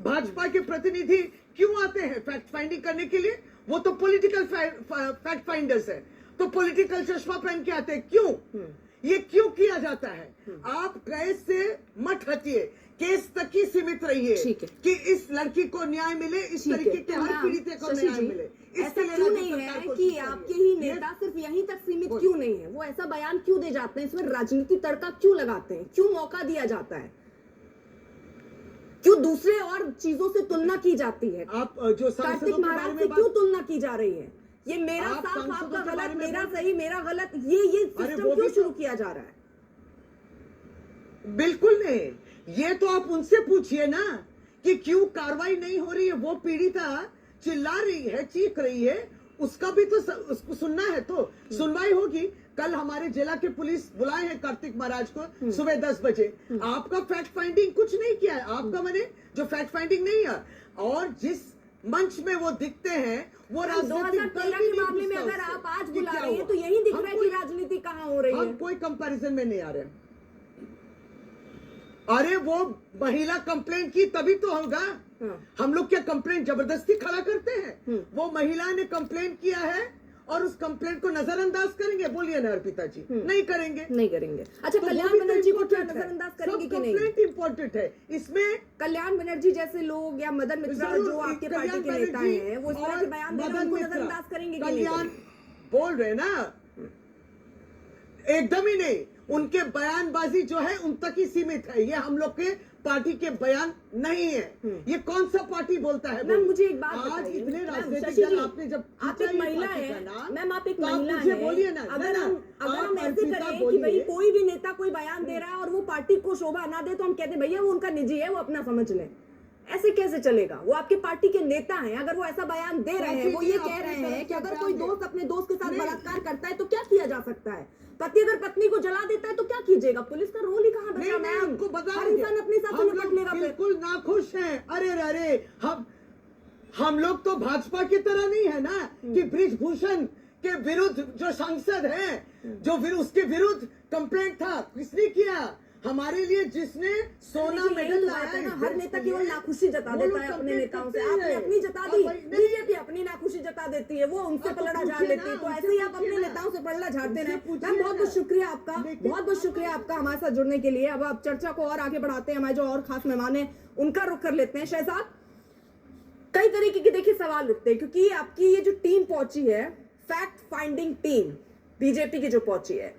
भाजपा के प्रतिनिधि क्यों आते हैं फैक्ट फाइंडिंग करने के लिए? वो तो पॉलिटिकल फैक्ट फाइंडर्स है, तो पॉलिटिकल चश्मा पहन के आते हैं क्यों? ये क्यों किया जाता है? आप केस से मत हटिए, केस तक ही सीमित रहिए कि इस लड़की को न्याय मिले, इस तरीके के हर पीड़ित को न्याय मिले। ऐसा क्यों नहीं है कि आपके ही नेता सिर्फ यहीं तक सीमित क्यों नहीं है? वो ऐसा बयान क्यों दे जाते हैं? इसमें राजनीति तड़का क्यों लगाते हैं? क्यों मौका दिया जाता है? क्यों दूसरे और चीजों से तुलना की जाती है? आप जो कार्तिक महाराज से क्यों तुलना की जा रही है? ये मेरा साफ, आपका गलत, मेरा सही, मेरा गलत, ये सिस्टम क्यों शुरू किया जा रहा है? बिल्कुल नहीं, ये तो आप उनसे पूछिए ना कि क्यों कार्रवाई नहीं हो रही है। वो पीड़िता चिल्ला रही है, चीख रही है, उसका भी तो उसको सुनना है, तो सुनवाई होगी। कल हमारे जिला के पुलिस बुलाए हैं कार्तिक महाराज को सुबह 10 बजे। आपका फैक्ट फाइंडिंग कुछ नहीं किया है, आपका मैंने जो फैक्ट फाइंडिंग नहीं है, और जिस मंच में वो दिखते हैं वो राजनीतिक 2013 के मामले में अगर आप आज बुला रहे हैं तो यही दिख रहा है कि राजनीति कहाँ हो रही है। हम कोई कंपैरिजन में नहीं आ रहे। अरे वो महिला कंप्लेंट की तभी तो होगा। हम लोग क्या कंप्लेंट जबरदस्ती खड़ा करते हैं? वो महिला ने कंप्लेंट किया है और उस कंप्लेंट को नजरअंदाज करेंगे? बोलिए ना अर्पिता जी, नहीं करेंगे, नहीं करेंगे। अच्छा, कल्याण बनर्जी को क्या नजरअंदाज करेंगे कि नहीं? कंप्लेंट इंपॉर्टेंट है इसमें। कल्याण बनर्जी जैसे लोग या मदन मित्रा जो आपके पार्टी के नेता हैं, वो इस तरह के बयान दे रहे हैं, उनको नजरअंदाज करेंगे कि नहीं? कल्याण बोल रहे ना, एकदम ही नहीं। उनके बयानबाजी जो है उन तक ही सीमित है, ये हम लोग के पार्टी के बयान नहीं है। ये कौन सा पार्टी बोलता है? मैम मुझे एक बात आज इतने राजनीतिक शशि जी, आपने जब आप एक महिला है मैम, आप एक महिला मुझे है, बोलिए ना, अगर हम ऐसे करें कि भाई कोई भी नेता कोई बयान दे रहा है और वो पार्टी को शोभा ना दे तो हम कहते हैं भैया वो उनका निजी है, वो अपना समझ लें। ऐसे कैसे चलेगा? वो आपके पार्टी के नेता हैं, अगर वो ऐसा बयान दे रहे हैं, वो ये कह रहे हैं कि अगर कोई दोस्त अपने दोस्त के साथ बलात्कार करता है तो क्या किया जा सकता है? पति अगर पत्नी को जला देता है तो क्या कीजिएगा? पुलिस का रोल ही कहाँ बचा? मैम हर इंसान अपने साथ निपट लेगा। बिल्कुल नाखुश हैं। अरे हम लोग तो भाजपा की तरह नहीं है ना कि ब्रिजभूषण के विरुद्ध जो सांसद हैं, जो उसके विरुद्ध कंप्लेंट था, किसने किया? हमारे लिए जिसने सोना मेडल लाया है। हर नेता केवल नाखुशी जता देता है अपने नेताओं से। आपने अपनी जता दी, बीजेपी अपनी नाखुशी जता देती है, वो उनसे पलड़ा झाड़ लेती है। तो ऐसे ही आप अपने नेताओं से पलड़ा झाड़ते रहे। मैम बहुत बहुत शुक्रिया आपका, बहुत बहुत शुक्रिया आपका हमारे साथ जुड़ने के लिए। अब आप चर्चा को और आगे बढ़ाते हैं, हमारे जो और खास मेहमान है उनका रुख कर लेते हैं। शहजाद, कई तरीके के देखिए सवाल उठते हैं क्योंकि आपकी ये जो टीम पहुंची है, फैक्ट फाइंडिंग टीम बीजेपी की जो पहुंची है,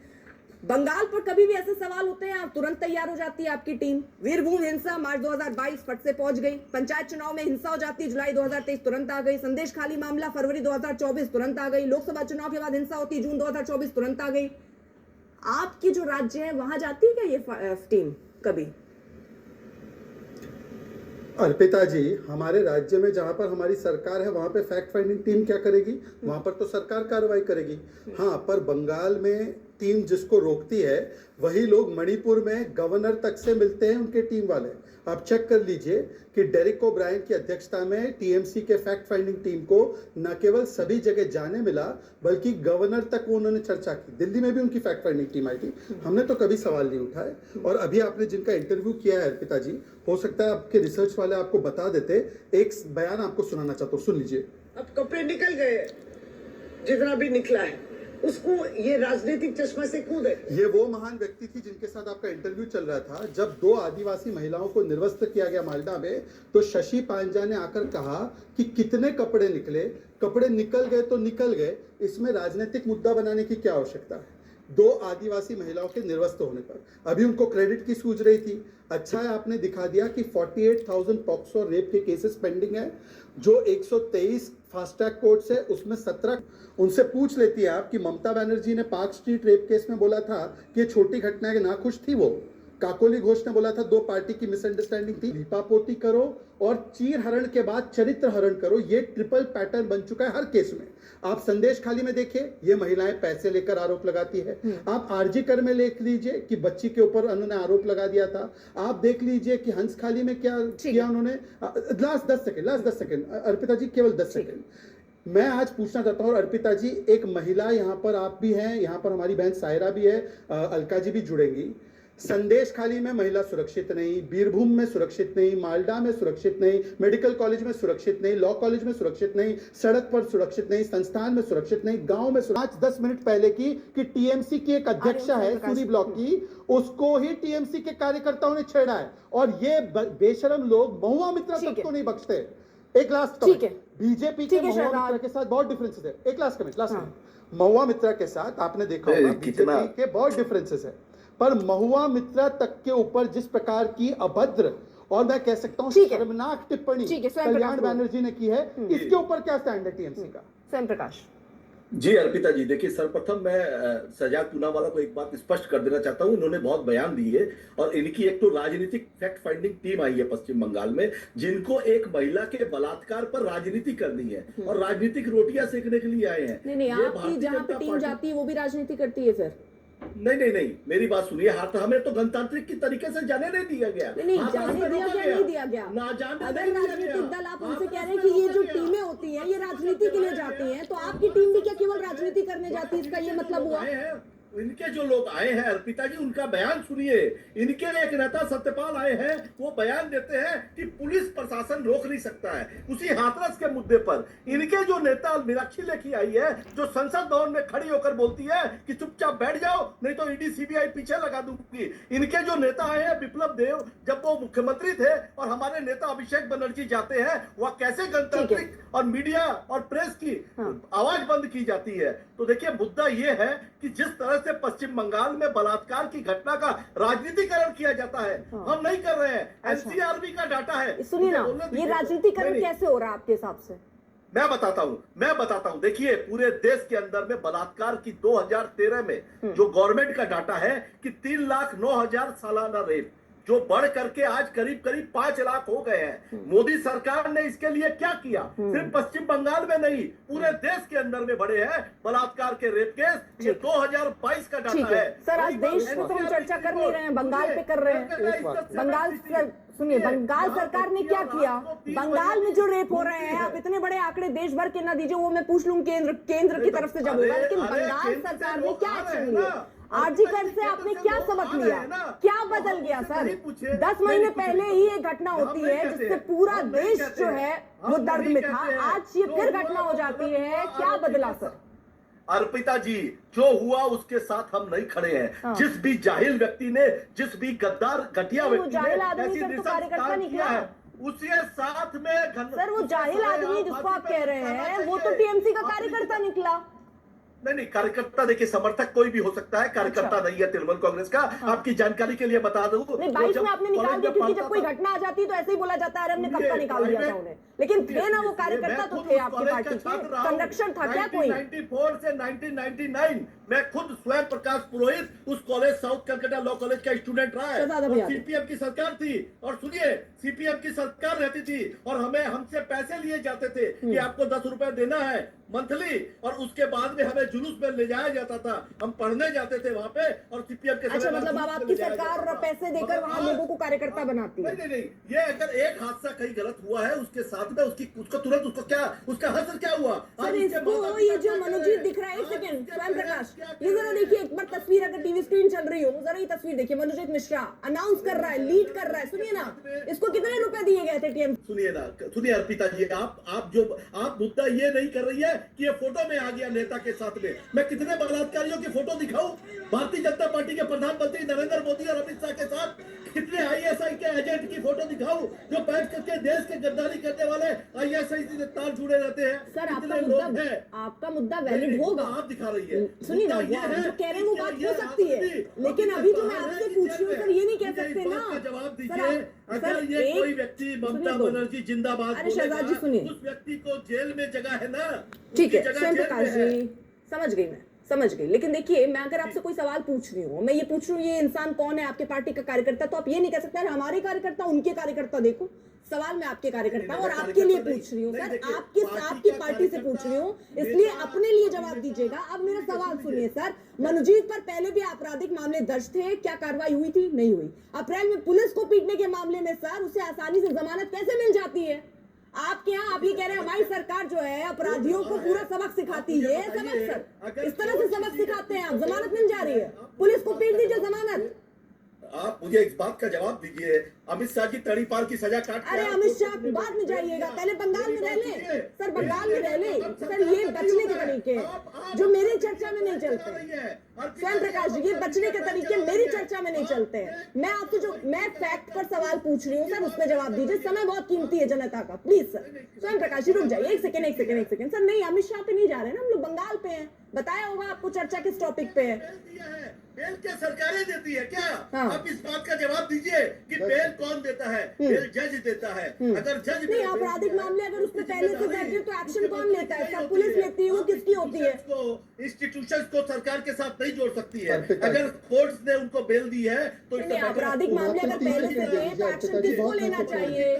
बंगाल पर कभी भी ऐसे सवाल होते हैं आप तुरंत तैयार हो जाती है आपकी टीम। वीरभूम हिंसा मार्च 2022 फट से पहुंच गई। पंचायत चुनाव में हिंसा हो जाती है, जुलाई 2023 तुरंत आ गई। संदेश खाली मामला फरवरी 2024 तुरंत आ गई। लोकसभा चुनाव के बाद हिंसा होती जून 2024 तुरंत आ गई। आपकी जो राज्य है वहां जाती है क्या ये टीम कभी? अर्पिता जी, हमारे राज्य में जहां पर हमारी सरकार है वहां पे फैक्ट फाइंडिंग टीम क्या करेगी? वहां पर तो सरकार कार्रवाई करेगी। हाँ, पर बंगाल में टीम जिसको रोकती है वही लोग मणिपुर में गवर्नर तक से मिलते हैं, उनके टीम वाले। आप चेक कर लीजिए कि डेरिक ओब्रायन की अध्यक्षता में टीएमसी के फैक्ट फाइंडिंग टीम को न केवल सभी जगह जाने मिला बल्कि गवर्नर तक उन्होंने चर्चा की। दिल्ली में भी उनकी फैक्ट फाइंडिंग टीम आई थी, हमने तो कभी सवाल नहीं उठाए। और अभी आपने जिनका इंटरव्यू किया है अर्पिता जी, हो सकता है आपके रिसर्च वाले आपको बता देते। एक बयान आपको सुनाना चाहता हूँ, सुन लीजिए। अब कपड़े निकल गए, जितना भी निकला है उसको ये राजनीतिक चश्मा से क्यों दे? ये वो महान व्यक्ति थी जिनके साथ आपका इंटरव्यू चल रहा था। जब 2 आदिवासी महिलाओं को निर्वस्त्र किया गया मालदा में, तो शशि पांजा ने आकर कहा कि कितने कपड़े निकले, कपड़े निकल गए तो निकल गए, इसमें राजनीतिक मुद्दा बनाने की क्या आवश्यकता है? 2 आदिवासी महिलाओं के निर्वस्त्र होने पर अभी उनको क्रेडिट की सूझ रही थी। अच्छा है आपने दिखा दिया कि 48,000 पॉक्सो रेप के केसेस पेंडिंग है, जो 123 फास्ट ट्रैक कोर्ट्स है उसमें 17। उनसे पूछ लेती है आप कि ममता बनर्जी ने पार्क स्ट्रीट रेप केस में बोला था कि ये छोटी घटना है, नाखुश थी वो। काकोली घोष ने बोला था 2 पार्टी की मिसअंडरस्टैंडिंग थी। लिपापोती करो और चीर हरण के बाद चरित्र हरण करो, ये ट्रिपल पैटर्न बन चुका है हर केस में। आप संदेश खाली में देखिए, ये महिलाएं पैसे लेकर आरोप लगाती है। आप आरजी कर में देख लीजिए कि बच्ची के ऊपर उन्होंने आरोप लगा दिया था। आप देख लीजिए कि हंस खाली में क्या किया उन्होंने। लास्ट 10 सेकेंड अर्पिता जी, केवल 10 सेकेंड। मैं आज पूछना चाहता हूँ अर्पिता जी, एक महिला यहाँ पर आप भी हैं, यहाँ पर हमारी बहन सायरा भी है, अलका जी भी जुड़ेंगी। संदेश खाली में महिला सुरक्षित नहीं, बीरभूम में सुरक्षित नहीं, मालडा में सुरक्षित नहीं, मेडिकल कॉलेज में सुरक्षित नहीं, लॉ कॉलेज में सुरक्षित नहीं, सड़क पर सुरक्षित नहीं, संस्थान में सुरक्षित नहीं, गांव में 5-10 मिनट पहले की कि टीएमसी की एक अध्यक्षा है सूरी ब्लॉक की, उसको ही टीएमसी के कार्यकर्ताओं ने छेड़ा है। और ये बेशरम लोग महुआ मित्रा तक को नहीं बख्शते। एक लास्ट ठीक है, बीजेपी के महुआ मित्रा के साथ बहुत डिफरेंसेस है। एक लास्ट कमेंट महुआ मित्रा के साथ आपने देखा होगा बीजेपी के बहुत डिफरेंसेस है, पर महुआ मित्रा तक के ऊपर जिस प्रकार की अभद्र और मैं कह सकता हूं शर्मनाक टिप्पणी कल्याण बैनर्जी ने की है, इसके ऊपर क्या स्टैंड है टीएमसी का? स्वयं प्रकाश जी अर्पिता जी, देखिए सर्वप्रथम मैं सजाद पूनावाला को एक बात स्पष्ट कर देना चाहता हूं। इन्होंने बहुत बयान दिए और इनकी एक तो राजनीतिक फैक्ट फाइंडिंग टीम आई है पश्चिम बंगाल में, जिनको एक महिला के बलात्कार पर राजनीति करनी है और राजनीतिक रोटियां सेकने के लिए आए हैं। नहीं, आपकी जहां पे टीम जाती है वो भी राजनीति करती है फिर? नहीं, मेरी बात सुनिए। हाथ हमें तो गणतांत्रिक की तरीके से जाने नहीं दिया गया। नहीं जाने दिया गया। अगर राजनीतिक दल आप उनसे कह रहे हैं कि ये जो टीमें होती हैं ये राजनीति के लिए जाती हैं, तो आपकी टीम भी क्या केवल राजनीति करने जाती है, इसका ये मतलब हुआ? इनके जो लोग आए हैं अर्पिता जी, उनका बयान सुनिए। इनके एक नेता सत्यपाल आए हैं, वो बयान देते हैं कि पुलिस प्रशासन रोक नहीं सकता है उसी हाथरस के मुद्दे पर। इनके जो नेता मीनाक्षी लेखी आई है, जो संसद भवन में खड़ी होकर बोलती है कि चुपचाप बैठ जाओ नहीं तो ईडी सीबीआई पीछे लगा दूंगी। इनके जो नेता आए हैं विप्लव देव, जब वो मुख्यमंत्री थे और हमारे नेता अभिषेक बनर्जी जाते हैं, वह कैसे गणतांत्रिक और मीडिया और प्रेस की आवाज बंद की जाती है। तो देखिए मुद्दा ये है कि जिस तरह से पश्चिम बंगाल में बलात्कार की घटना का राजनीतिकरण किया जाता है, हम नहीं कर रहे हैं। एनसीआरबी का डाटा है। सुनिए ना, ये राजनीतिकरण कैसे हो रहा है आपके हिसाब से? मैं बताता हूं। देखिए पूरे देश के अंदर में बलात्कार की 2013 में जो गवर्नमेंट का डाटा है कि 3,09,000 सालाना रेप, जो बढ़ करके आज करीब 5 लाख हो गए हैं। मोदी सरकार ने इसके लिए क्या किया? सिर्फ पश्चिम बंगाल में नहीं, पूरे देश के अंदर में बढ़े हैं बलात्कार के रेप केस। ये 2022 का डाटा है। सर आज देश में तो हम चर्चा कर नहीं रहे हैं, बंगाल पे कर रहे हैं। सुनिए, बंगाल सरकार ने क्या किया? बंगाल में जो रेप हो रहे हैं, आप इतने बड़े आंकड़े देश भर के ना दीजिए, वो मैं पूछ लूं केंद्र की तरफ से जब होगा, लेकिन बंगाल सरकार ने क्या एक्शन लिया? आरजीकर से आपने क्या सबक लिया? क्या बदल गया सर? 10 महीने पहले ही एक घटना होती है जिससे पूरा देश जो है वो दर्द में था, आज ये फिर घटना हो जाती है, क्या बदला सर? अर्पिता जी, जो हुआ उसके साथ हम नहीं खड़े हैं। जिस भी जाहिल व्यक्ति ने, जिस भी गद्दार घटिया व्यक्ति ने ऐसी कार्यकर्ता किया है, उसके साथ में सर वो जाहिल आदमी जिसको आप कह रहे हैं वो तो टीएमसी का कार्यकर्ता निकला। नहीं, कार्यकर्ता देखिए समर्थक कोई भी हो सकता है, कार्यकर्ता नहीं है तृणमूल कांग्रेस का। आपकी जानकारी के लिए बता दूं, 22 में आपने निकाल दिया क्योंकि जब कोई घटना आ जाती है तो ऐसे ही बोला जाता है हमने कब का निकाल दिया था उन्हें, लेकिन थे ना वो कार्यकर्ता तो थे आपकी पार्टी के, संरक्षण था क्या कोई? 1994 से 1999 मैं खुद स्वयं प्रकाश पुरोहित उस college south Calcutta law college का स्टूडेंट रहा है। सीपीएम की सरकार थी और सुनिए, सीपीएम की सरकार रहती थी और हमसे पैसे लिए जाते थे कि आपको 10 रुपए देना है मंथली, और उसके बाद में हमें जुलूस में ले जाया जाता था। हम पढ़ने जाते थे वहां पे और सीपीएम के अच्छा, मतलब अब आपकी सरकार पैसे देकर वहां लोगों को कार्यकर्ता बनाती है? नहीं, ये अगर एक हादसा कहीं गलत हुआ है उसके साथ में उसको तुरंत उसका हसर क्या हुआ? सर इसको ये जो मनोजीत दिख रहा है, एक सेकंड स्वयं प्रकाश, ये जरा देखिए एक बार तस्वीर, अगर टीवी स्क्रीन चल रही हो जरा ये तस्वीर देखिए। मनोजीत मिश्रा अनाउंस कर रहा है, लीड कर रहा है, सुनिए ना, इसको कितने रुपए दिए गए थे टीएम? सुनिए अर्पिता जी, आप मुद्दा ये नहीं कर रही है कि ये फोटो में आ गया नेता के साथ में। मैं कितने बलात्कारियों की फोटो दिखाऊं? भारतीय जनता पार्टी के प्रधानमंत्री नरेंद्र मोदी और अमित शाह के साथ कितने आईएसआई के एजेंट की फोटो दिखाऊं जो बैठ करके देश के गद्दारी करने वाले आईएसआई से तार जुड़े रहते हैं? सर आपका मुद्दा वैलिड होगा, आप दिखा रही है। सुनिए ना, जो कह रहे हैं वो बात हो सकती है, लेकिन अभी जो मैं आपसे पूछ रही हूँ सर, ये नहीं कह सकते ना। जवाब दीजिए, अगर ये कोई व्यक्ति ममता बनर्जी जिंदाबाद, अरे शहजाद जी सुनिए, उस व्यक्ति को जेल में जगह है ना? ठीक है स्वयं प्रकाश जी, समझ गई, लेकिन देखिए मैं अगर आपसे कोई सवाल पूछ रही हूँ, मैं ये पूछ रही हूँ ये इंसान कौन है, आपके पार्टी का कार्यकर्ता, तो आप ये नहीं कह सकते हमारे कार्यकर्ता उनके कार्यकर्ता देखो। सवाल मैं आपके कार्यकर्ता और आपके लिए पूछ रही हूँ सर, आपकी पार्टी से पूछ रही हूँ, इसलिए अपने लिए जवाब दीजिएगा। अब मेरा सवाल सुनिए सर, मनोजीत पर पहले भी आपराधिक मामले दर्ज थे, क्या कार्रवाई हुई थी? नहीं हुई। अप्रैल में पुलिस को पीटने के मामले में सर उसे आसानी से जमानत कैसे मिल जाती है? आपके यहाँ आप ये कह रहे हैं हमारी सरकार जो है अपराधियों को पूरा सबक सिखाती है, सबक सर इस तरह से सबक सिखाते हैं, आप जमानत मिल जा रही है, पुलिस को पीट दीजिए जमानत। आप मुझे इस बात का जवाब दीजिए, अमित शाह जी तड़ीपार की सजा काट के अरे आए, अमित तो शाह अपने बाद में जाइएगा, पहले बंगाल में रह ले सर, बंगाल में रह ले अब सर। ये सरकार बचने के है। तरीके आप जो मेरी चर्चा में नहीं चला चलते। रही है। अर्पिता स्वयं प्रकाश जी, ये आप बचने के चला तरीके रही मेरी है। चर्चा में नहीं चलते हैं। मैं आपसे जो मैं फैक्ट पर सवाल पूछ रही हूँ सर, उस पर जवाब दीजिए। समय बहुत कीमती है जनता का, प्लीज सर। स्वयं प्रकाश जी रुक जाइए, एक सेकंड सर। नहीं, अमित शाह पे नहीं जा रहे ना हम लोग, बंगाल पे हैं। बताया होगा आपको चर्चा किस टॉपिक पे है। बेल दिया है, बेल क्या सरकारें देती है क्या? हाँ। आप इस बात का जवाब दीजिए कि बेल कौन देता है? बेल जज देता है। अगर जज नहीं, आपराधिक मामले अगर उसमें पहले से दर्ज है तो एक्शन कौन लेता है सर? पुलिस लेती है, वो किसकी होती है? इंस्टीट्यूशंस को सरकार के साथ नहीं जोड़ सकती है। अर्पिता जी। अगर कोर्ट्स ने उनको बेल दी है तो इससे नहीं, बेटर- आपराधिक मामले अगर पहले से थे तो एक्शन किसको लेना चाहिए?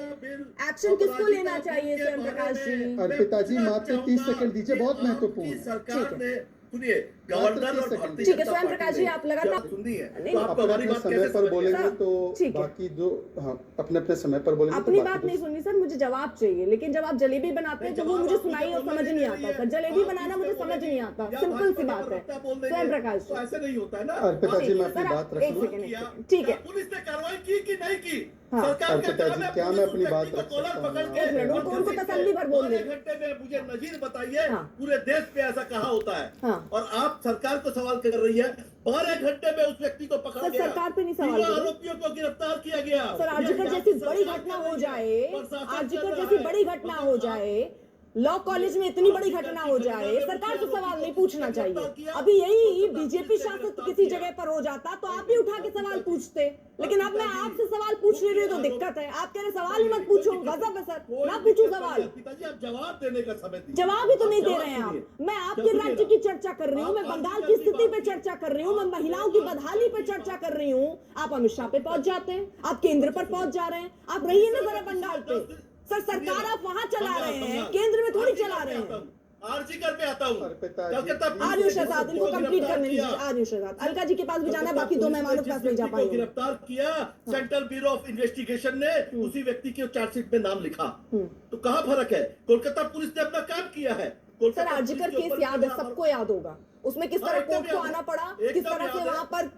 एक्शन किसको लेना चाहिए स्वयं प्रकाश जी? अर्पिता जी, मात्र 30 सेकंड दीजिए, बहुत महत्वपूर्ण है। सरकार ने सुनिए, गवर्नर और 30 भारतीय ठीक है, जनता स्वयं प्रकाश पार्टी जी, ने आप लगातार- जब सुनी है नहीं, तो आप अपने हमारी अपने बात समय कैसे पर समझ बोलेंगे सर, तो ठीक है। बाकी जो, हाँ, अपने समय पर बोलेंगे तो अपनी बाकी बात जो- नहीं सुननी सर, मुझे जवाब चाहिए। लेकिन जब आप जलेबी बनाते हैं तो वो मुझे सुनाई और समझ नहीं आता सर। जलेबी बनाना मुझे समझ नहीं आता, सिंपल सी बात है स्वयं प्रकाश तो जी। ऐसे नहीं होता है ना। अर्पिता जी, मैं सर, अपनी आप बात एक रख लूं? सेकंड, ठीक है। पुलिस ने कार्रवाई की कि नहीं की? हाँ। सरकार का अर्पिता काम जी, है क्या पुलिस मैं उस अपनी बात व्यक्ति को रख कॉलर सकता पकड़ हूँ? के एक मिनट, और उनको पुलिस तसल्ली भर बोल आधे दे। घंटे में मुझे नजीर बताइए, हाँ। पूरे देश पे ऐसा कहा होता है। हाँ। और आप सरकार को सवाल कर रही है, 12 घंटे में उस व्यक्ति को पकड़ा सर, गया। सरकार पे नहीं सवाल 3 कर रही। आरोपियों को गिरफ्तार किया गया। सर, आर्जिकर ये जैसी सरकार बड़ी कर घटना रही हो है। जाए, प्रशासन आर्जिकर कर रहा जैसी है। बड़ी घटना हो जाए, लॉ कॉलेज में इतनी बड़ी घटना हो जाए, सरकार से सवाल नहीं पूछना चाहिए। अभी यही बीजेपी शासित किसी जगह पर हो जाता तो आप भी उठा के सवाल पूछते, लेकिन अब मैं आपसे सवाल पूछ नहीं रही हूँ तो दिक्कत है। आप कह रहे सवाल ही मत पूछो, गजब है सर, ना पूछू सवाल। पिताजी, आप जवाब देने का समय दीजिए। जवाब ही तो नहीं दे जवाब रहे हैं सुनिए। आप। मैं आपके राज्य की चर्चा कर रही हूँ, मैं बंगाल की स्थिति पे चर्चा कर रही हूँ, मैं महिलाओं की बदहाली पे चर्चा कर रही हूँ। आप अमित शाह पे पहुंच जाते हैं, आप केंद्र पर पहुंच जा रहे हैं। आप रहिए ना जरा बंगाल पे सर, सरकार आप वहां चला रहे हैं, केंद्र में थोड़ी चला रहे हैं। आर्जिकर पे आता हूँ, अर्पिता जी, कलकत्ता पुलिस आर्य ने शहजाद, इनको को कंप्लीट गिरफ्तार करने दीजिए। किया। आर्य शहजाद, अलका जी के पास भी जाना है, बाकी दो मेहमानों के पास नहीं जा जिस व्यक्ति को पाएंगे। गिरफ्तार किया, सेंट्रल ब्यूरो ऑफ इन्वेस्टिगेशन ने उसी व्यक्ति के चार्जशीट में नाम लिखा। तो कहाँ फर्क है? कोलकाता पुलिस ने अपना काम किया है। सर, कोलकाता आर्जिकर पुलिस के केस ऊपर याद है, भी सबको याद होगा। उसमें किस तरह एकदम कोर्ट को याद है। आना पड़ा, एकदम किस तरह से याद है। वहां पर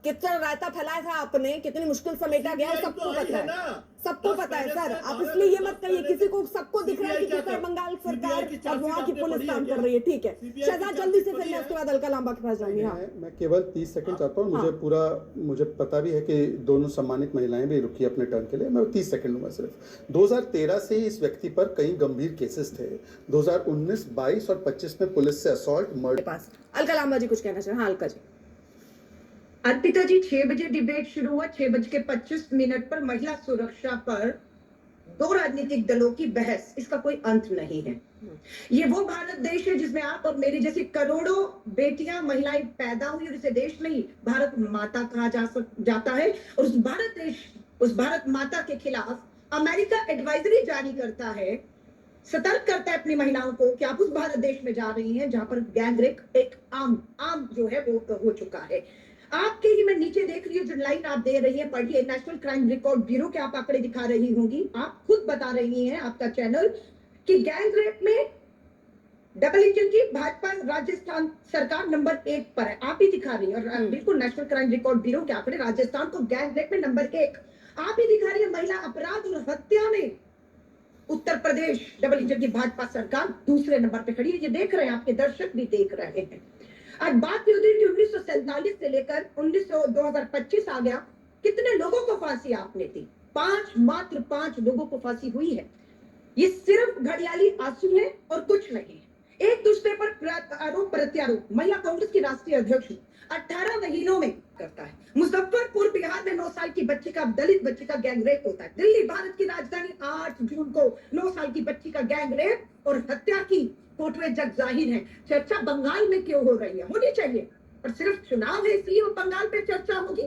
किस तरह रायता फैलाया था आपने, कितनी मुश्किल समेटा गया, CBI सबको तो आई पता है है, ना। सबको 10 पता है पहले सर। से आप 12 इसलिए ये से मत कहिए, 10 किसी को सबको दिख रहा है कि CBI किस तरह क्या बंगाल CBI सरकार की और चार्जशीट वहाँ की आपने पुलिस पढ़ी काम है कर क्या? रही है। ठीक है CBI की शहजाद, जल्दी से चार्जशीट फिर मैं पढ़ी उसके बाद अलका लांबा के पास जाऊंगी। हाँ, मैं केवल 30 सेकंड चाहता हूँ। मुझे हाँ। पूरा, मुझे पता भी है कि दोनों सम्मानित महिलाएं भी रुकी अपने टर्न के लिए। मैं 30 सेकंड लूंगा सिर्फ। 2013 से इस व्यक्ति पर कई गंभीर केसेस थे। 2019, 22 और 25 में पुलिस से असॉल्ट, मेरे मर्डर। पास अलका लांबा जी कुछ कहना चाहिए। हाँ, अलका जी। अर्पिता जी, 6 बजे डिबेट शुरू हुआ। 6:25 पर महिला सुरक्षा पर दो राजनीतिक दलों की बहस, इसका कोई अंत नहीं है। ये वो भारत देश है जिसमें आप और मेरी जैसी करोड़ों बेटियां, महिलाएं पैदा हुई और इसे देश नहीं भारत माता कहा जाता है। और उस भारत माता के खिलाफ अमेरिका एडवाइजरी जारी करता है, सतर्क करता है अपनी महिलाओं को कि आप उस भारत देश में जा रही हैं जहां पर गैंग रेप एक आम जो है वो हो चुका है। आपके ही मैं नीचे देख रही हूँ जो लाइन आप दे रही हैं, पढ़िए। नेशनल क्राइम रिकॉर्ड ब्यूरो के आप आंकड़े दिखा रही होंगी, आप खुद बता रही हैं, आपका चैनल, कि गैंग रेप में डबल इंजन की भाजपा राजस्थान सरकार नंबर 1 पर है। आप ही दिखा रही है, और बिल्कुल नेशनल क्राइम रिकॉर्ड ब्यूरो के आंकड़े राजस्थान को गैंग रेप में नंबर 1 आप ही दिखा रही है। महिला अपराध और हत्या में उत्तर प्रदेश डबल इंजन की भाजपा सरकार दूसरे नंबर पे खड़ी है। ये देख रहे हैं, आपके दर्शक भी देख रहे हैं। आज बात ये होती है कि 1947 से लेकर 2025 आ गया, कितने लोगों को फांसी आपने दी? मात्र 5 लोगों को फांसी हुई है। ये सिर्फ घड़ियाली आंसू है और कुछ नहीं। एक दूसरे पर आरोप प्रत्यारोप। महिला कांग्रेस की राष्ट्रीय अध्यक्ष 18 महीनों में करता है। मुजफ्फरपुर बिहार में 9 साल की बच्ची का, दलित बच्ची का गैंग रेप होता है। दिल्ली भारत की राजधानी 8 जून को 9 साल की बच्ची का गैंग रेप और हत्या की फोटोएं जग जाहिर है। चर्चा बंगाल में क्यों हो रही है? होनी चाहिए, और सिर्फ चुनाव है इसलिए वो बंगाल पे चर्चा होगी।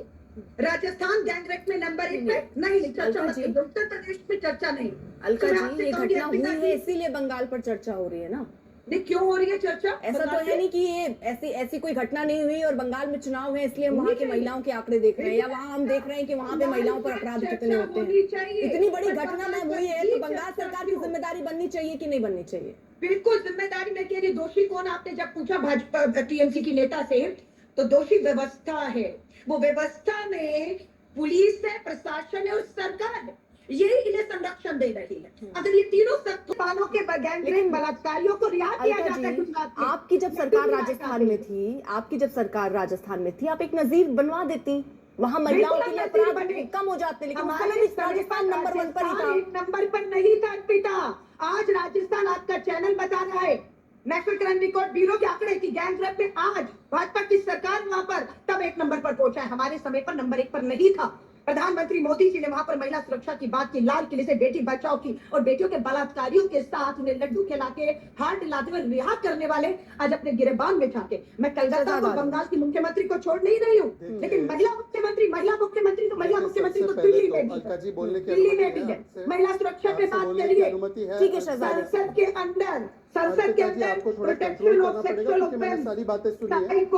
राजस्थान गैंग रेप में नंबर 1 पे नहीं चर्चा, उत्तर प्रदेश में चर्चा नहीं। अलका जी, ये घटना हुई है इसीलिए बंगाल पर चर्चा हो रही है ना? नहीं, क्यों हो रही है चर्चा? ऐसा तो है नहीं कि ये ऐसी कोई घटना नहीं हुई और बंगाल में चुनाव है इसलिए हम वहाँ की महिलाओं के आंकड़े देख रहे हैं, या वहाँ हम देख रहे हैं कि वहाँ पे महिलाओं पर अपराध कितने होते हैं। इतनी बड़ी घटना मैम हुई है तो बंगाल सरकार की जिम्मेदारी बननी चाहिए कि नहीं बननी चाहिए? बिल्कुल जिम्मेदारी। मैं कह रही, दोषी कौन? आपने जब पूछा भाजपा टीएमसी की नेता से, तो दोषी व्यवस्था है। वो व्यवस्था में पुलिस है, प्रशासन है और सरकार है, यही इन्हें संरक्षण दे रही है। अगर ये तीनों सत्तानों के गैंगरेप बलात्कारियों को रिहा किया अलका जाता है जी, गुजरात में, आपकी जब सरकार रिहा राजस्थान में थी, आप एक नजीर बनवा देती, वहां महिलाओं बिल्कुल के लिए नजीर अपराध बने। कम हो जाते, लेकिन उस हमारे समय भी समय राजस्थान पर नंबर 1 पर ही राजस्थान था। एक नंबर पर नहीं था अर्पिता। आज राजस्थान आपका चैनल बता रहा है, नेशनल क्राइम रिकॉर्ड ब्यूरो के आंकड़े की गैंगरेप में आज भाजपा की सरकार वहां पर तब 1 नंबर पर पहुंचा है, हमारे समय पर नंबर 1 पर नहीं था। प्रधानमंत्री मोदी जी ने वहां पर महिला सुरक्षा की बात की, लाल किले से बेटी बचाओ की, और बेटियों के बलात्कारियों के साथ उन्हें लड्डू खिला के हार दिलाते हुए रिहा करने वाले आज अपने गिरबान में जाके। मैं कलकत्ता को बंगाल की मुख्यमंत्री को छोड़ नहीं रही हूँ, लेकिन महिला मुख्यमंत्री तो महिला मुख्यमंत्री तो दिल्ली में भी अलका जी है, बोलने की दिल्ली में अनुमति भी है है। आपसे? महिला सुरक्षा पे आपसे बात बोलने की करिए, अनुमति है? ठीक है शहजादी। संसद के अंदर अर्पिता जी, आपको थोड़ा कंट्रोल करना पड़ेगा क्योंकि मैंने सारी बातें सुनी है। आपको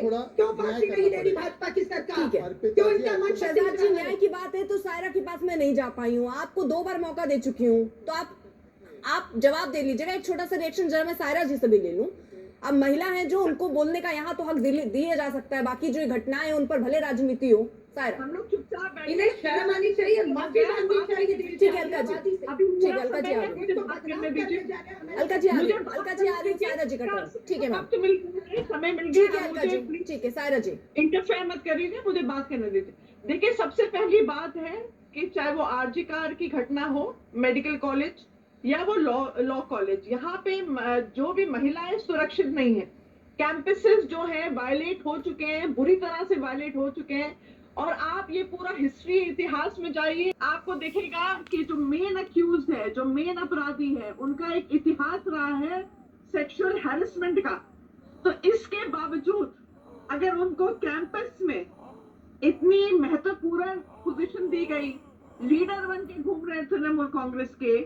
थोड़ा क्यों न्याय फांसी करना नहीं दे रही पड़ेगा। भाजपा की सरकार? ठीक है। अर्पिता क्यों जी, इनका मन शहजाद जी, न्याय की बात है तो सायरा के पास मैं नहीं जा पाई हूँ, आपको 2 बार मौका दे चुकी हूँ, तो आप जवाब दे लीजिएगा। एक छोटा सा रिएक्शन जरा मैं सायरा जी से भी ले लूं। अब महिला है जो, उनको बोलने का यहाँ तो हक दिया जा सकता है, बाकी जो घटनाएं हैं उन पर भले राजनीति हो। सायरा, हम लोग चुपचाप बैठे इन्हें शर्म आनी चाहिए, माफी मांगनी चाहिए। ठीक है अलका जी, अभी ठीक है पूरा अलका जी आ समय रही मुझे हूँ, बात करने दीजिए। अलका जी आ रही मुझे हूँ, अलका जी आ रही हूँ, सायरा जी का टर्न। ठीक है मैम, वक्त मिल गया, समय मिल ठीक है गया, अलका मुझे जी, प्लीज ठीक है सायरा जी। इंटरफेयर मत करिए, मुझे बात करने दीजिए। देखिए, सबसे पहली बात है कि चाहे वो आरजी कार की घटना हो, मेडिकल कॉलेज या वो लॉ कॉलेज, यहाँ पे जो भी महिलाएं सुरक्षित नहीं है। कैंपसेस जो है वायलेट हो चुके हैं, बुरी तरह से वायलेट हो चुके हैं। और आप ये पूरा हिस्ट्री, इतिहास में जाइए, आपको दिखेगा कि जो मेन अक्यूज है, जो मेन अपराधी है, उनका एक इतिहास रहा है सेक्सुअल हैरेसमेंट का। तो इसके बावजूद अगर उनको कैंपस में इतनी महत्वपूर्ण पोजीशन दी गई, लीडर बन के घूम रहे तृणमूल कांग्रेस के,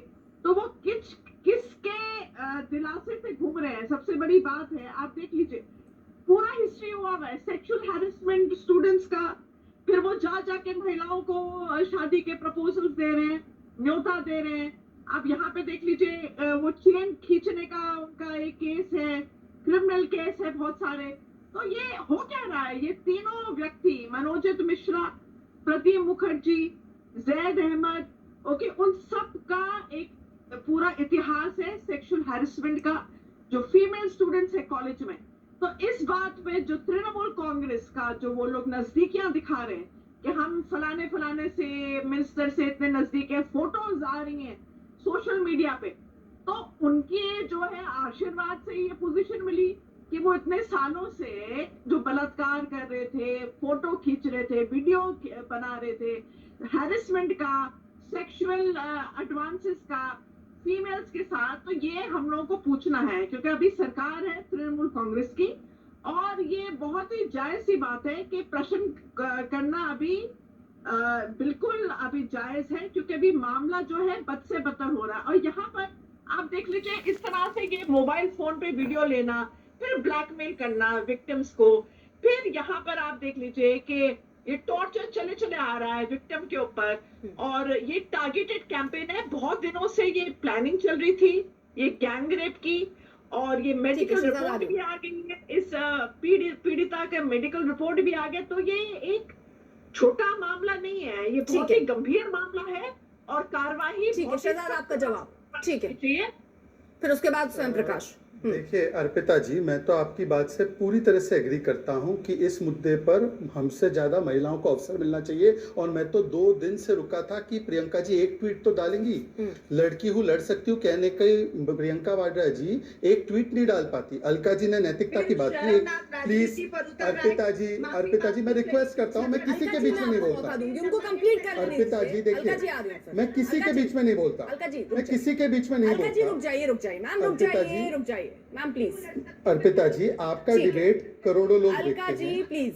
तो वो किसके दिलासे से घूम रहे हैं? सबसे बड़ी बात है, आप देख लीजिए पूरा हिस्ट्री हुआ है सेक्सुअल हैरेसमेंट स्टूडेंट्स का। फिर वो जाके महिलाओं को शादी के प्रपोजल्स दे रहे हैं, न्योता दे रहे हैं। आप यहाँ पे देख लीजिए, वो चेन खींचने का उनका एक केस है, क्रिमिनल केस है बहुत सारे। तो ये हो क्या रहा है? ये तीनों व्यक्ति, मनोजित मिश्रा, प्रदीप मुखर्जी, जैद अहमद, ओके, उन सब का एक पूरा इतिहास है सेक्सुअल हैरेसमेंट का, जो फीमेल स्टूडेंट्स है कॉलेज में। तो इस बात पे जो तृणमूल कांग्रेस का जो वो लोग नजदीकियां दिखा रहे हैं कि हम फलाने से मिनिस्टर से इतने नजदीक है, फोटोज आ रही हैं सोशल मीडिया पे, तो उनकी जो है आशीर्वाद से ये पोजीशन मिली कि वो इतने सालों से जो बलात्कार कर रहे थे, फोटो खींच रहे थे, वीडियो बना रहे थे, हैरेसमेंट का, सेक्सुअल एडवांसेस का फीमेल्स के साथ। तो ये हम लोगों को पूछना है, क्योंकि अभी सरकार है तृणमूल कांग्रेस की, और ये बहुत ही जायज सी बात है कि प्रश्न करना अभी बिल्कुल अभी जायज है, क्योंकि अभी मामला जो है बद से बदतर हो रहा है। और यहाँ पर आप देख लीजिए, इस तरह से ये मोबाइल फोन पे वीडियो लेना, फिर ब्लैकमेल करना विक्टिम्स को, फिर यहाँ पर आप देख लीजिए कि ये टॉर्चर चले आ रहा है विक्टिम के ऊपर, और ये टारगेटेड कैंपेन है। बहुत दिनों से ये प्लानिंग चल रही थी ये गैंग रेप की, और ये मेडिकल रिपोर्ट भी आ गई है, इस पीड़िता का मेडिकल रिपोर्ट भी आ गया। तो ये एक छोटा मामला नहीं है, ये बहुत ही गंभीर मामला है, और कार्रवाई। ठीक है शहजाद, आपका जवाब ठीक है, चाहिए। फिर उसके बाद स्वयं प्रकाश। देखिए अर्पिता जी, मैं तो आपकी बात से पूरी तरह से एग्री करता हूं कि इस मुद्दे पर हमसे ज्यादा महिलाओं को अवसर मिलना चाहिए। और मैं तो 2 दिन से रुका था कि प्रियंका जी एक ट्वीट तो डालेंगी, लड़की हूँ लड़ सकती हूँ कहने के प्रियंका वाड्रा जी एक ट्वीट नहीं डाल पाती। अलका जी ने नैतिकता की बात की, प्लीज अर्पिता जी मैं रिक्वेस्ट करता हूँ, मैं किसी के बीच में नहीं बोलता। अर्पिता जी देखिए, मैं किसी के बीच में नहीं बोलता, मैं किसी के बीच में नहीं बोलता। रुक जाइए मैम, रुक जाइए मैम प्लीज। अर्पिता जी, आपका डिबेट करोड़ों लोग देखते अलका जी हैं। प्लीज।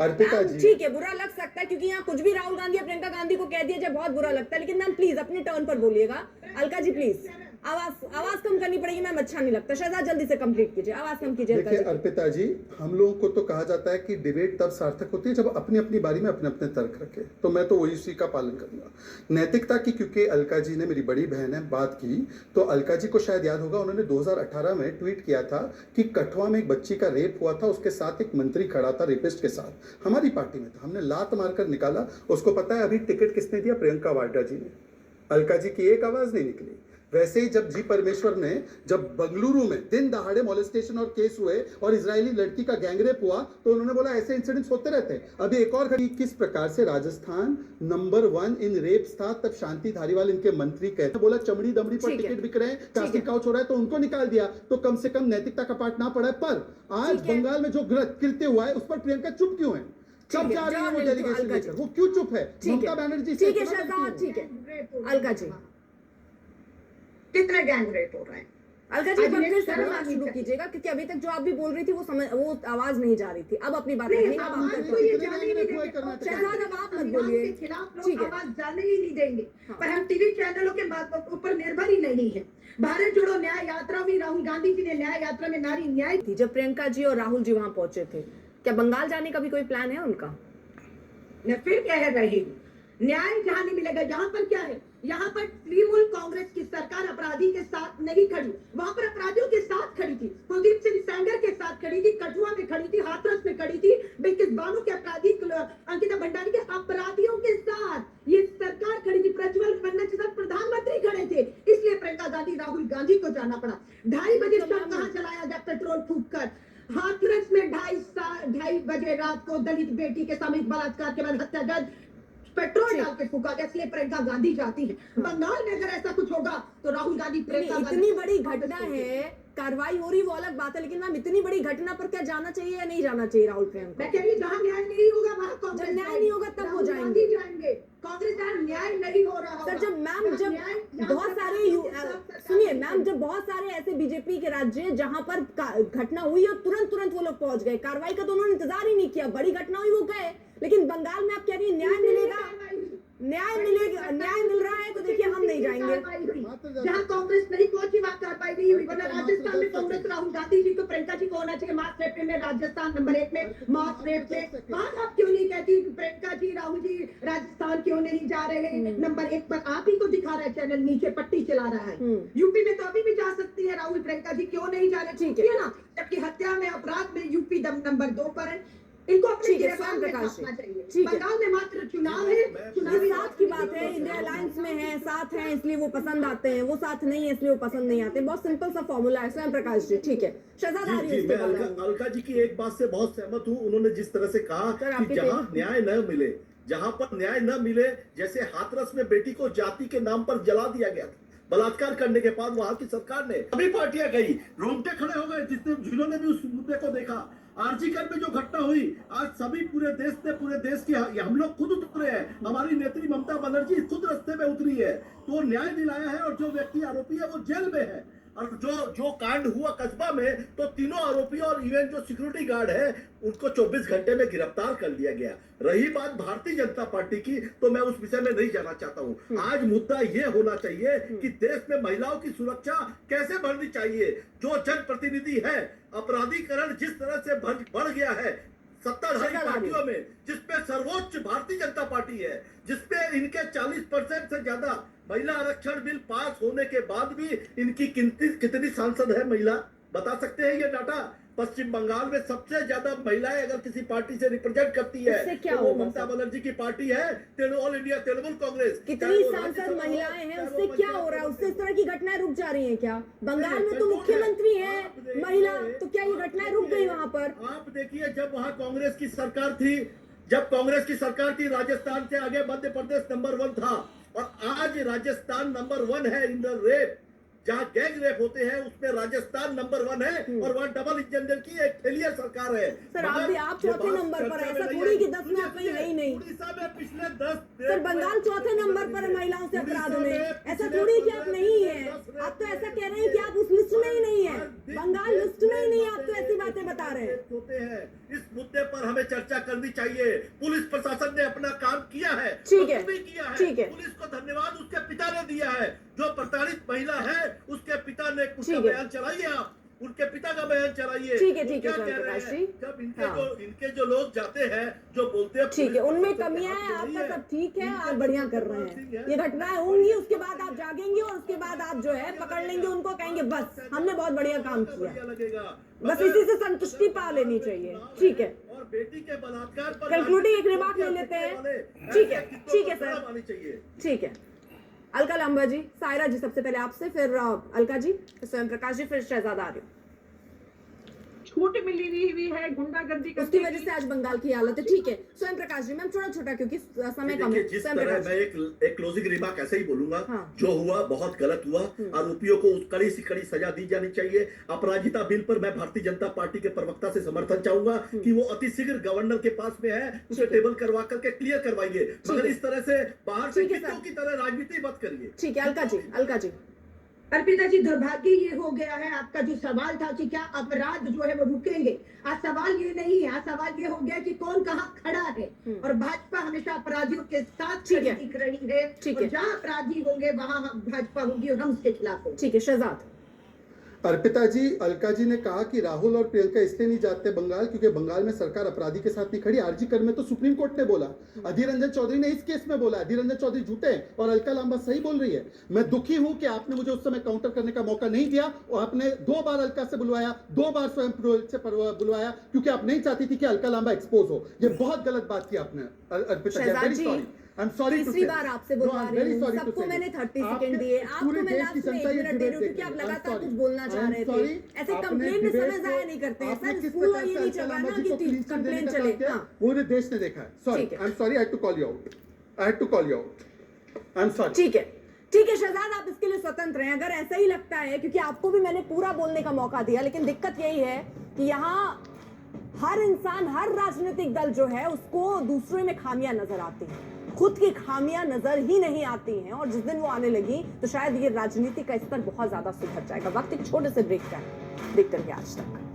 अर्पिता जी ठीक है, बुरा लग सकता है क्योंकि यहाँ कुछ भी राहुल गांधी या प्रियंका गांधी को कह दिया जाए बहुत बुरा लगता है, लेकिन मैम प्लीज अपने टर्न पर बोलिएगा। अलका जी प्लीज, आवाज कम करनी पड़ेगी मैम, अच्छा नहीं लगता। शहजाद जल्दी से कंप्लीट कीजिए, आवाज कम कीजिए। देखिए अर्पिता जी, हम लोगों को तो कहा जाता है कि डिबेट तब सार्थक होती है जब अपनी अपनी बारी में अपने अपने तर्क रखे, तो मैं तो वही उसी का पालन करूंगा। नैतिकता की, क्योंकि अलका जी ने, मेरी बड़ी बहन है, बात की, तो अलका जी को शायद याद होगा, उन्होंने 2018 में ट्वीट किया था कि कठुआ में एक बच्ची का रेप हुआ था, उसके साथ एक मंत्री खड़ा था रेपिस्ट के साथ, हमारी पार्टी में था, हमने लात मारकर निकाला उसको। पता है अभी टिकट किसने दिया? प्रियंका वाड्रा जी ने। अलका जी की एक आवाज नहीं निकली। वैसे ही जब जी परमेश्वर ने, जब बंगलुरु में दिन दहाड़े मॉलेस्टेशन और केस हुए और इजरायली लड़की का गैंगरेप हुआ, तो उन्होंने बोला ऐसे इंसिडेंट्स होते रहते हैं। अभी एक और घड़ी, किस प्रकार से राजस्थान नंबर 1 इन रेप्स था, तब शांति धारीवाल इनके मंत्री कहते, बोला चमड़ी दमड़ी पर टिकट बिक रहे हैं, कास्टिंग काउच हो रहा है, तो उनको निकाल दिया, तो कम से कम नैतिकता का पाठ ना पड़ा है। पर आज बंगाल में जो कृत्य हुआ है उस पर प्रियंका चुप क्यों है? कब जा रही है वो डेलीगेशन लेकर? वो क्यों चुप है? ममता बनर्जी से ठीक है शहजाद, ठीक है अलका जी, कितने गैंग रेप हो रहे हैं? अलका जी आज फिर ये से शर्म बात आनी शुरू चाहिए। कीजिएगा, क्योंकि अभी तक जो आप भी बोल रही थी वो आवाज नहीं जा रही थी। अब अपनी बात नहीं, रखिएगा, अब आप आवाज करते तो हैं। ये जाने ही नहीं देंगे। शहजाद, अब आप मत संविधान बोलिए। के खिलाफ ठीक लोग है। आवाज जाने ही नहीं देंगे। हाँ। पर हम टीवी चैनलों के ऊपर निर्भर ही नहीं है। भारत जोड़ो न्याय यात्रा में राहुल गांधी जी ने न्याय यात्रा में नारी न्याय थी जब प्रियंका जी और राहुल जी वहां पहुंचे थे, क्या बंगाल जाने का भी कोई प्लान है उनका? मैं फिर कह रही हूँ, न्याय जहाँ नहीं मिलेगा। यहाँ पर क्या है? यहाँ पर तृणमूल कांग्रेस की सरकार अपराधी के साथ नहीं खड़ी, वहां पर अपराधियों के साथ खड़ी थी। कुलदीप सिंह सेंगर के साथ खड़ी थी, कठुआ में खड़ी थी, हाथरस में खड़ी थी, बिल्किस बानो के अपराधी अंकिता भंडारी के अपराधियों के साथ ये सरकार खड़ी थी। प्रज्वल पन्ना के साथ प्रधानमंत्री खड़े थे, इसलिए प्रियंका गांधी राहुल गांधी को जाना पड़ा। 2:30 बजे शव कहाँ चलाया गया? पेट्रोल फूंक कर। हाथरस में 2:30 बजे रात को दलित बेटी के सामूहिक बलात्कार के बाद हत्या कर पेट्रोल डाल के फूका गया, इसलिए प्रियंका गांधी जाती है। बंगाल में अगर ऐसा कुछ होगा तो राहुल गांधी प्रियंका इतनी बड़ी घटना है, कार्रवाई हो रही वो अलग बात है, लेकिन मैम इतनी बड़ी घटना पर क्या जाना चाहिए या नहीं जाना चाहिए राहुल प्रियंका? मैं कह रही हूँ जहाँ न्याय नहीं होगा वहाँ कांग्रेस जब न्याय नहीं होगा तब वो राहुल जाएंगे। गांधी जाएंगे। कांग्रेस जहाँ न्याय नहीं हो रहा होगा, सर जब मैम जहाँ जब न्याय- जहाँ बहुत सरकार सारे के साथ सुनिए मैम, जब बहुत सारे ऐसे बीजेपी के राज्य हैं जहां पर घटना हुई और तुरंत वो लोग पहुंच गए, कार्रवाई का तो उन्होंने इंतजार ही नहीं किया, बड़ी घटना हुई वो गए। लेकिन बंगाल में आप कह रही है न्याय मिलेगा, न्याय मिलेगा, न्याय मिल रहा है तो देखिए हम नहीं जाएंगे। जहाँ कांग्रेस नहीं पहुंची वहाँ कार्रवाई नहीं हुई। वरना राजस्थान में कांग्रेस राहुल गांधी जी को प्रियंका जी को होना चाहिए मास रेप में, राजस्थान नंबर 1 में मास रेप में। वहाँ आप क्यों नहीं कहती कि प्रियंका जी राहुल जी राजस्थान क्यों नहीं जा रहे हैं? नंबर 1 पर आप ही को दिखा रहा है चैनल, नीचे पट्टी चला रहा है। यूपी में तो अभी भी जा सकती है राहुल, प्रियंका जी क्यों नहीं जा रहे? ठीक है ना, जबकि हत्या में अपराध में यूपी नंबर 2 पर है। इनको अपने ठीक है, गिरफ्तार स्वयं में प्रकाश रखना जी। चाहिए। ठीक है। बंगाल में मात्र चुनाव है, चुनाव ये साथ की बात है, इंडिया अलायंस में है, साथ है इसलिए वो पसंद आते हैं, वो साथ नहीं है इसलिए वो पसंद नहीं आते। बहुत सिंपल सा फॉर्मूला है। स्वयं प्रकाश जी, ठीक है। शहजाद आ रही है जी, उसके मैं बाद। अलका जी की एक बात से बहुत सहमत हूँ। उन्होंने जिस तरह से कहा सर, कि आपके जहाँ पेट- न्याय न मिले, जहाँ पर न्याय न मिले, जैसे हाथरस में बेटी को जाति के नाम पर जला दिया गया था, बलात्कार करने के बाद वहां की सरकार ने, सभी पार्टियां गई, रोंगटे खड़े हो गए जिन्होंने भी उस मुद्दे को देखा। आरजीकर में जो घटना हुई, आज सभी पूरे देश की हम लोग खुद उतरे हैं, हमारी नेत्री ममता बनर्जी खुद रास्ते में उतरी है, तो न्याय दिलाया है। और जो व्यक्ति आरोपी है वो जेल में है। और जो कांड हुआ कस्बा में, तो तीनों आरोपी और इवन जो सिक्योरिटी गार्ड है उनको 24 घंटे में गिरफ्तार कर लिया गया। रही बात भारतीय जनता पार्टी की, तो मैं उस विषय में नहीं जाना चाहता हूँ। आज मुद्दा ये होना चाहिए कि देश में महिलाओं की सुरक्षा कैसे बढ़नी चाहिए। जो जनप्रतिनिधि है, अपराधीकरण जिस तरह से बढ़ गया है सत्ताधारी पार्टियों में, जिसपे सर्वोच्च भारतीय जनता पार्टी है, जिसपे इनके 40% से ज्यादा महिला आरक्षण बिल पास होने के बाद भी इनकी कितनी सांसद है महिला, बता सकते हैं ये डाटा? पश्चिम बंगाल में सबसे ज्यादा महिलाएं अगर किसी पार्टी से रिप्रेजेंट करती है उससे क्या तो वो होगा ममता सर? बनर्जी की पार्टी है, ऑल इंडिया तृणमूल कांग्रेस। कितनी सांसद महिलाएं हैं, उससे क्या हो रहा है? उससे इस तरह की घटनाएं रुक जा रही हैं क्या? बंगाल में तो मुख्यमंत्री है महिला, तो क्या ये घटनाएं रुक गई वहां पर? आप देखिए, जब वहां कांग्रेस की सरकार थी, राजस्थान से आगे मध्य प्रदेश नंबर 1 था, और आज राजस्थान नंबर 1 है इन द रेप। जहाँ गैंग रेप होते हैं उसमें राजस्थान नंबर 1 है, और वहाँ डबल इंजन की एक फेलियर सरकार है। सर आप चौथे नंबर पर है, ऐसा थोड़ी कि 10 में आप कहीं है ही नहीं। उड़ीसा में पिछले 10 सर बंगाल चौथे नंबर पर है महिलाओं से अपराधों में, ऐसा थोड़ी कि आप नहीं है। आप तो ऐसा कह रहे हैं कि आप उस लिस्ट में ही नहीं है, बंगाल लिस्ट में ही नहीं है, आप तो ऐसी बातें बता रहे हैं। होते हैं। इस मुद्दे पर हमें चर्चा करनी चाहिए। पुलिस प्रशासन ने अपना काम किया है, ठीक है, किया है। ठीक है। पुलिस को धन्यवाद उसके पिता ने दिया है। जो प्रताड़ित महिला है उसके बयान है, उसका ठीक है। बयान चलाइए आप, उनके पिता का बयान चलाइए। ठीक है, वो ठीक है, क्या स्वयं कह रहे प्रकाश हैं? जी। जब हाँ। इनके जो लोग जाते हैं, जो बोलते हैं ठीक है, पुलिस उनमें प्रशासन के कमियां हाथ हैं, में नहीं आपका है। सब ठीक है, इनके आप जो बढ़िया कर रहे सत्यपाल सिंह हैं। है, ये घटनाएं होंगी, उसके बाद आप जागेंगे और उसके बाद आप जो है पकड़ लेंगे उनको, कहेंगे बस हमने बहुत बढ़िया काम किया। बढ़िया लगेगा। बस मगर इसी से संतुष्टि पा लेनी अगर चाहिए। चुनाव ठीक है, और बेटी के बलात्कार पर कंक्लूडिंग एक राजनीतिक रिमार्क ले चोटियां लेते हैं। फेंकने वाले ठीक है, ऐसे कितनों ठीक को है सर। शर्म आनी चाहिए। ठीक है। अलका लांबा जी, सायरा जी, सबसे पहले आपसे, फिर अलका जी, फिर स्वयं प्रकाश जी, फिर शहजादा आर्य। छूट मिली हुई है गुंडागर्दी उसकी करने वजह की। से आज बंगाल की हालत है। ठीक है, स्वयं प्रकाश जी, मैम थोड़ा छोटा क्योंकि समय कम देखिए, है। जिस स्वयं तरह प्रकाश मैं एक क्लोजिंग रिमार्क ऐसे ही बोलूंगा, हाँ। जो हुआ बहुत गलत हुआ, आरोपियों को कड़ी से कड़ी सजा दी जानी चाहिए। अपराजिता बिल पर मैं भारतीय जनता पार्टी के प्रवक्ता से समर्थन चाहूंगा कि वो अति शीघ्र गवर्नर के पास में है, उसे ठीक है। टेबल करवा करके क्लियर करवाइए, मगर है। इस तरह से बाहर से ठीक है, कितनों सर। की तरह राजनीति मत करिए। ठीक है, अलका जी, अलका जी। अर्पिता जी, दुर्भाग्य ये हो गया है, आपका जो सवाल था कि क्या अपराध जो है वो रुकेंगे, आज सवाल ये नहीं है, आज सवाल ये हो गया कि कौन कहाँ खड़ा है। और भाजपा हमेशा अपराधियों के साथ ठीक खड़ी है। दिख रही है, ठीक और है। जहाँ अपराधी होंगे वहां भाजपा होगी और हम उसके खिलाफ होंगे। ठीक है, शहजाद। अर्पिता जी, अलका जी ने कहा कि राहुल और प्रियंका इसलिए नहीं जाते बंगाल क्योंकि बंगाल में सरकार अपराधी के साथ नहीं खड़ी। आरजी कर में तो सुप्रीम कोर्ट ने बोला, अधीर रंजन चौधरी ने इस केस में बोला, अधीर रंजन चौधरी झूठे हैं और अलका लांबा सही बोल रही है। मैं दुखी हूं कि आपने मुझे उस समय काउंटर करने का मौका नहीं दिया और आपने 2 बार अलका से बुलवाया, 2 बार स्वयं से बुलवाया क्योंकि आप नहीं चाहती थी कि अलका लांबा एक्सपोज हो। ये बहुत गलत बात की आपने अर्पिता जी। शहजाद जी, सॉरी, तीसरी बार आपसे बुलवा रही हूँ। सबको मैंने 30 सेकंड दिए, आपको मैं लास्ट में 1 मिनट दे रही हूँ क्योंकि आप लगातार कुछ बोलना चाह रहे थे। ऐसे कंप्लेन में समय जाया नहीं करते हैं सर। स्कूल और ये नहीं चल रहा ना कि कंप्लेन चले। हाँ, पूरे देश ने देखा है। सॉरी, ठीक है। I am sorry, I had to call you out, I had to call you out, I am sorry. ठीक है, ठीक है शहजाद, आप इसके लिए स्वतंत्र हैं। अगर ऐसा ही लगता है, क्योंकि आपको भी मैंने पूरा बोलने का मौका दिया, लेकिन दिक्कत यही है कि यहाँ हर इंसान, हर राजनीतिक दल जो है उसको दूसरे में खामियां नजर आती हैं, खुद की खामियां नजर ही नहीं आती हैं। और जिस दिन वो आने लगी तो शायद ये राजनीति का स्तर बहुत ज्यादा सुधर जाएगा। वक्त एक छोटे से ब्रेक का है, देखते रहिए आज तक।